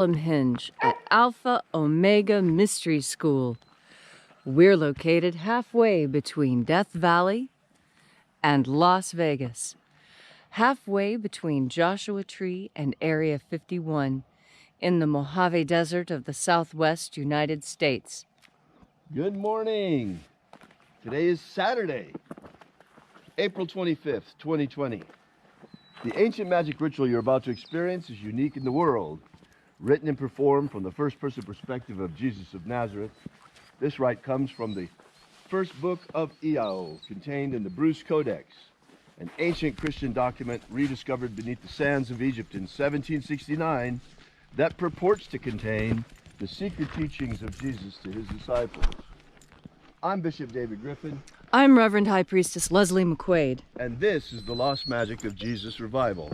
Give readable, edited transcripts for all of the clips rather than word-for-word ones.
Hinge at Alpha Omega Mystery School. We're located halfway between Death Valley and Las Vegas, halfway between Joshua Tree and Area 51 in the Mojave Desert of the Southwest United States. Good morning. Today is Saturday, April 25th, 2020. The ancient magic ritual you're about to experience is unique in the world. Written and performed from the first-person perspective of Jesus of Nazareth, this rite comes from the first book of Iao, contained in the Bruce Codex, an ancient Christian document rediscovered beneath the sands of Egypt in 1769 that purports to contain the secret teachings of Jesus to his disciples. I'm Bishop David Griffin. I'm Reverend High Priestess Leslie McQuaid. And this is the Lost Magic of Jesus Revival.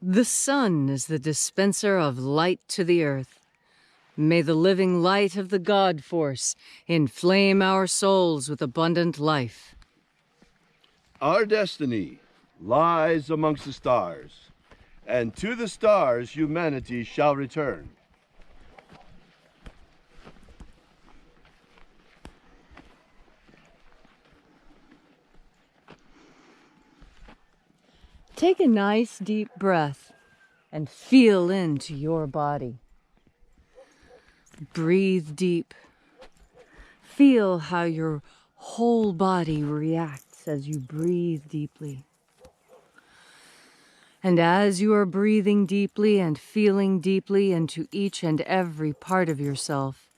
The sun is the dispenser of light to the earth. May the living light of the God Force inflame our souls with abundant life. Our destiny lies amongst the stars, and to the stars humanity shall return. Take a nice deep breath and feel into your body. Breathe deep. Feel how your whole body reacts as you breathe deeply. And as you are breathing deeply and feeling deeply into each and every part of yourself,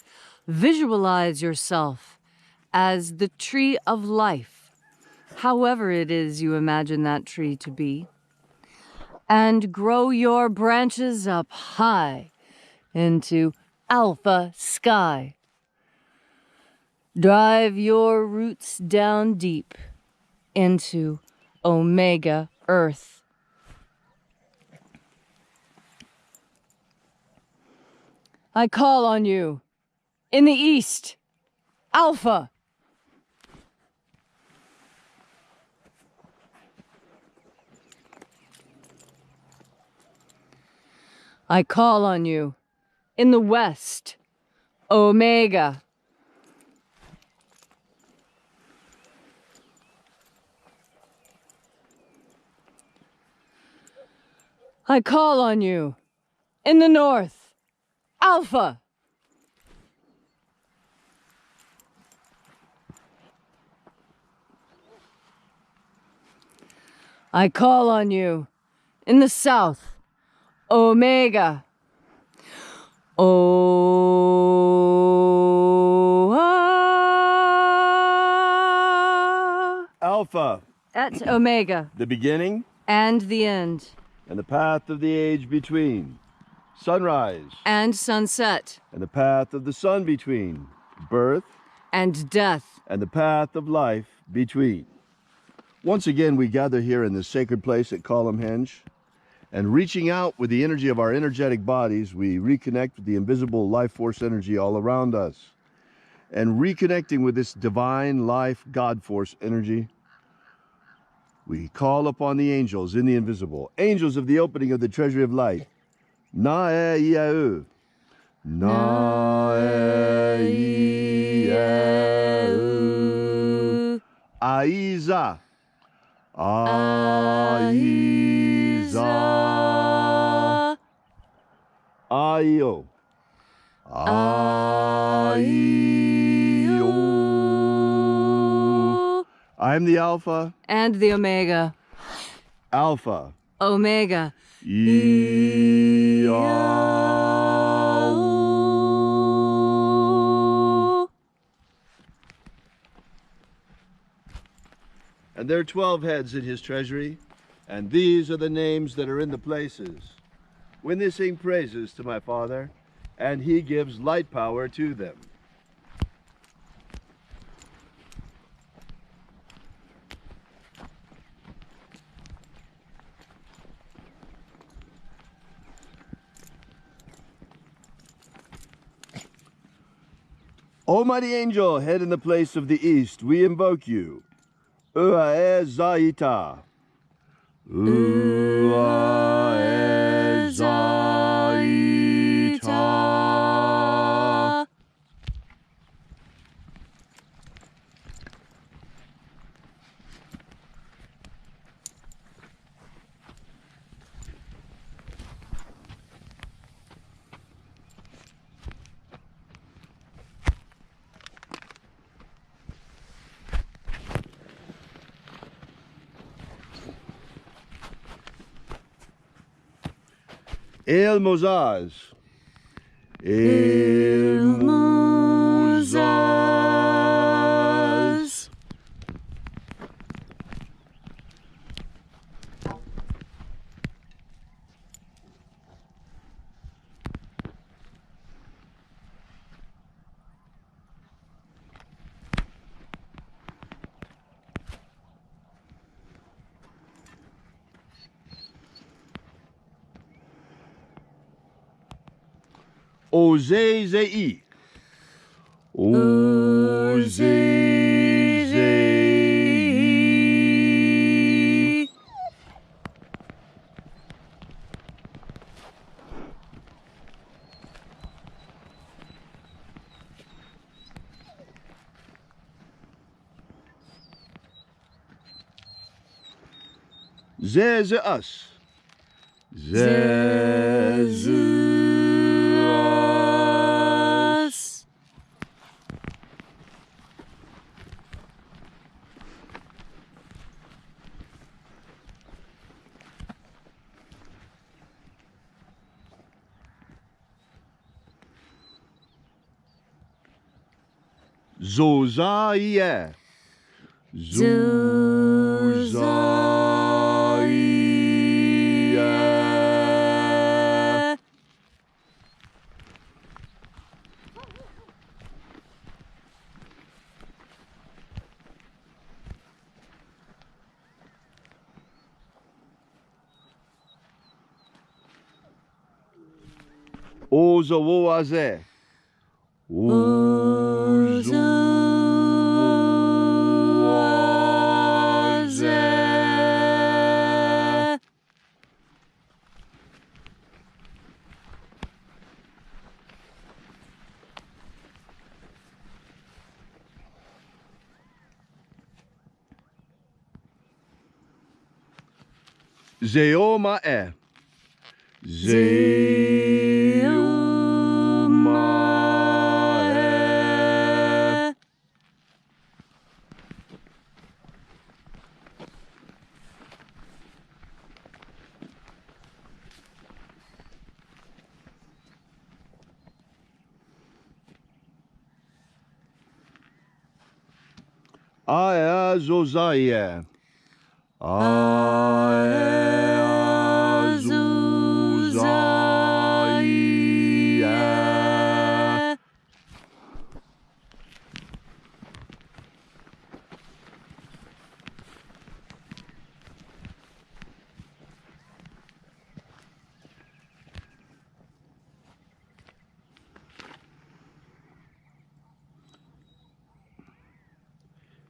visualize yourself as the tree of life, however it is you imagine that tree to be, and grow your branches up high into alpha sky. Drive your roots down deep into omega earth. I call on you in the east, alpha. I call on you in the west, omega. I call on you in the north, alpha. I call on you in the south, omega. Alpha, Et Omega, the beginning and the end, and the path of the age between. Sunrise, and sunset, and the path of the sun between. Birth, and death, and the path of life between. Once again, we gather here in this sacred place at Columhenge, and reaching out with the energy of our energetic bodies, we reconnect with the invisible life force energy all around us. And reconnecting with this divine life God force energy, we call upon the angels in the invisible, angels of the opening of the treasury of light. Na-e-ia-u. Na-e-ia-u. Aiza. Aiza. Aio. Aio. I am the Alpha. and the Omega. Alpha. Omega. Iau. And there are 12 heads in his treasury, and these are the names that are in the places. When they sing praises to my Father, and he gives light power to them. O mighty angel, head in the place of the east, we invoke you. Ua e zaita. Ua e zaita. El Mozaz. El Mozaz. Ozei-zei. Ozei-zei. Ze-ze-us. Ze-ze-us. Zoza-ie. Zoza-ie. Ozo-wo-aze. Ozo-wo-aze. Zeoma-e. Zeoma-e. Aeazozai. Aeazozai.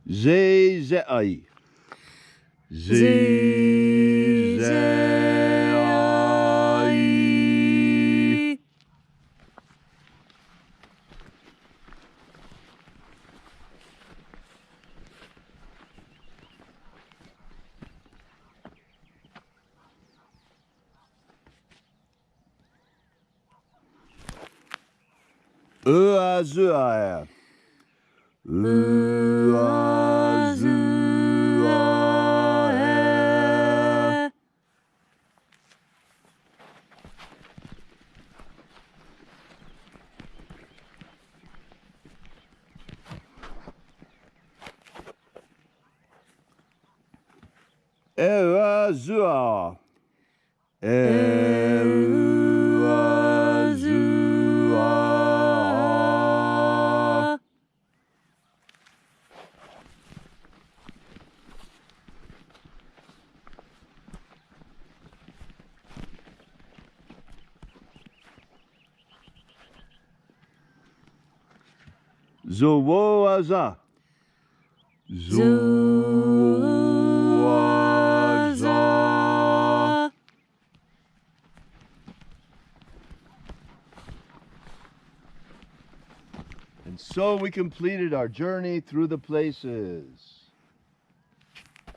Zezai. Zezai. Uazua. Uazua. Uazua. Uazua. Zowoaza. Zowoaza. And so we completed our journey through the places.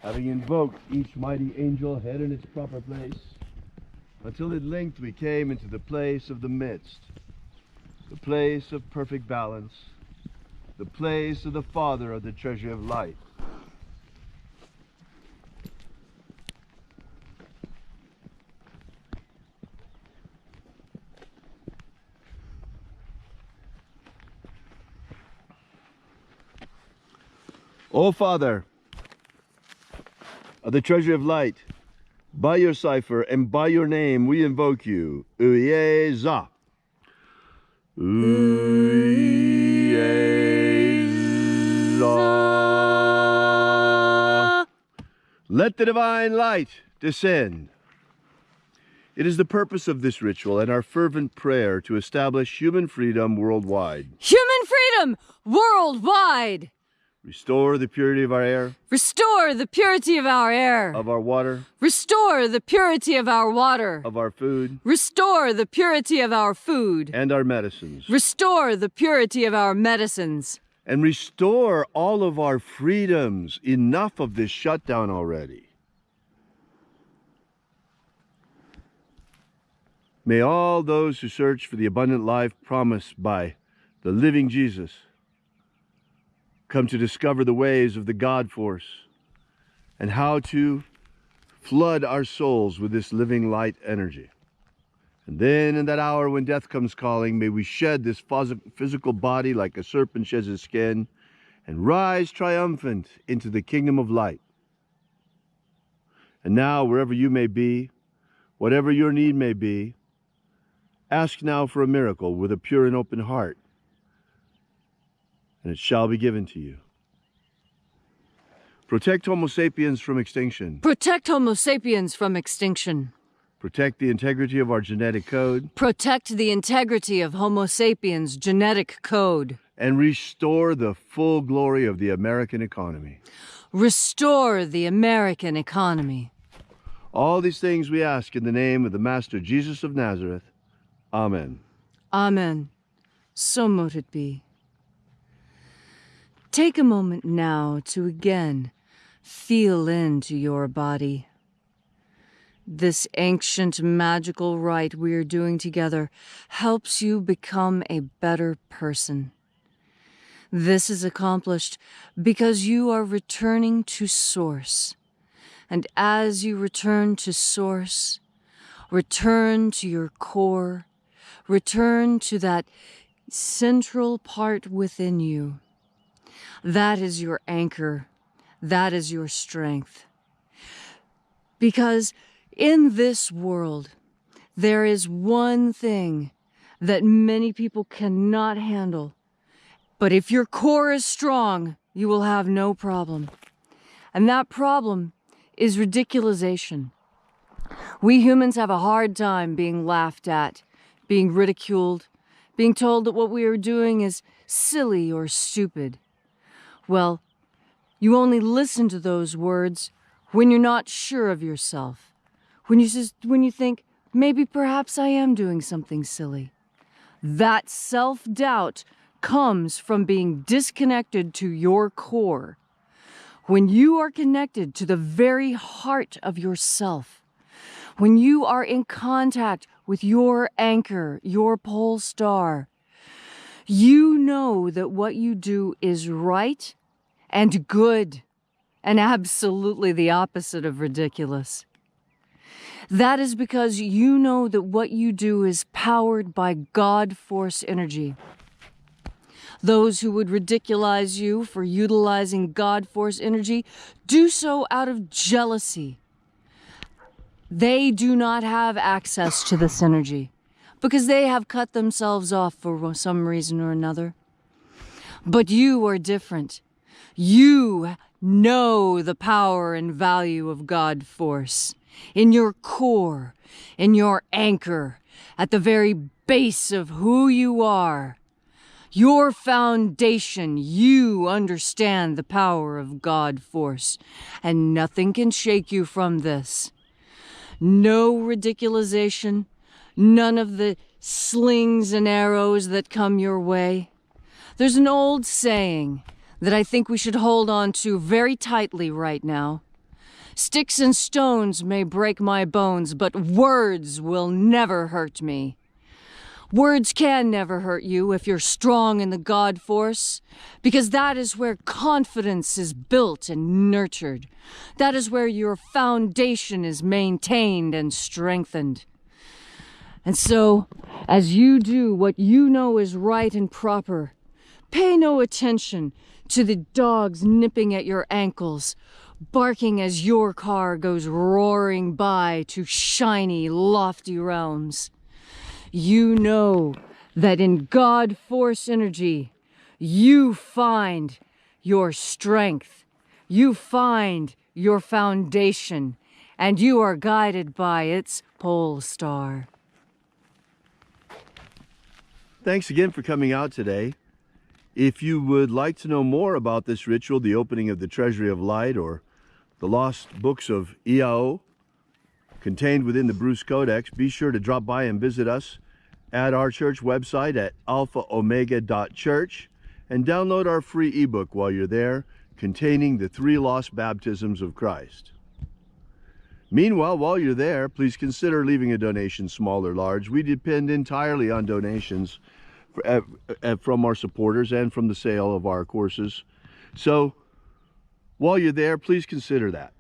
Having invoked each mighty angel head in its proper place, until at length we came into the place of the midst, the place of perfect balance, the place of the Father of the treasure of light. O Father of the treasure of light, by your cipher and by your name we invoke you. Uyeza. Uyeza. Let the divine light descend. It is the purpose of this ritual and our fervent prayer to establish human freedom worldwide. Human freedom worldwide! Restore the purity of our air, Restore the purity of our air. of our water, Restore the purity of our water. of our food, Restore the purity of our food. and our medicines. Restore the purity of our medicines. And restore all of our freedoms. Enough of this shutdown already. May all those who search for the abundant life promised by the living Jesus come to discover the ways of the God force and how to flood our souls with this living light energy. And then in that hour when death comes calling, may we shed this physical body like a serpent sheds his skin and rise triumphant into the kingdom of light. And now, wherever you may be, whatever your need may be, ask now for a miracle with a pure and open heart, and it shall be given to you. Protect Homo sapiens from extinction. Protect Homo sapiens from extinction. Protect the integrity of our genetic code. Protect the integrity of Homo sapiens' genetic code. And restore the full glory of the American economy. Restore the American economy. All these things we ask in the name of the Master Jesus of Nazareth. Amen. Amen. So mote it be. Take a moment now to again feel into your body. This ancient magical rite we are doing together helps you become a better person. This is accomplished because you are returning to Source. And as you return to Source, return to your core, return to that central part within you. That is your anchor. That is your strength. Because in this world, there is one thing that many people cannot handle. But if your core is strong, you will have no problem. And that problem is ridiculization. We humans have a hard time being laughed at, being ridiculed, being told that what we are doing is silly or stupid. Well, you only listen to those words when you're not sure of yourself. When you think, maybe perhaps I am doing something silly. That self-doubt comes from being disconnected to your core. When you are connected to the very heart of yourself, when you are in contact with your anchor, your pole star, you know that what you do is right and good and absolutely the opposite of ridiculous. That is because you know that what you do is powered by God force energy. Those who would ridiculize you for utilizing God force energy do so out of jealousy. They do not have access to this energy because they have cut themselves off for some reason or another. But you are different. You know the power and value of God force in your core, in your anchor, at the very base of who you are. Your foundation, you understand the power of God force, and nothing can shake you from this. No ridiculization, none of the slings and arrows that come your way. There's an old saying that I think we should hold on to very tightly right now. Sticks and stones may break my bones, but words will never hurt me. Words can never hurt you if you're strong in the God force, because that is where confidence is built and nurtured. That is where your foundation is maintained and strengthened. And so, as you do what you know is right and proper, pay no attention to the dogs nipping at your ankles, barking as your car goes roaring by to shiny, lofty realms. You know that in God force energy, you find your strength, you find your foundation, and you are guided by its pole star. Thanks again for coming out today. If you would like to know more about this ritual, the opening of the Treasury of Light, or the lost books of EAO contained within the Bruce Codex, be sure to drop by and visit us at our church website at alphaomega.church and download our free ebook while you're there, containing the 3 lost baptisms of Christ. Meanwhile, while you're there, please consider leaving a donation, small or large. We depend entirely on donations from our supporters and from the sale of our courses. So while you're there, please consider that.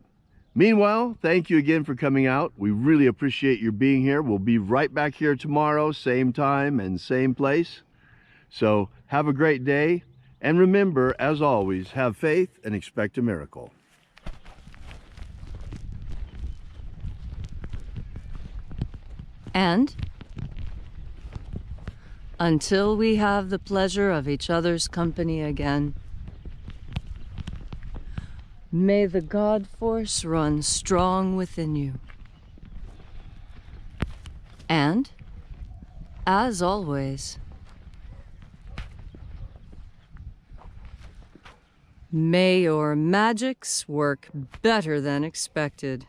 Meanwhile, thank you again for coming out. We really appreciate your being here. We'll be right back here tomorrow, same time and same place. So have a great day. And remember, as always, have faith and expect a miracle. And until we have the pleasure of each other's company again, may the God force run strong within you. And, as always, may your magics work better than expected.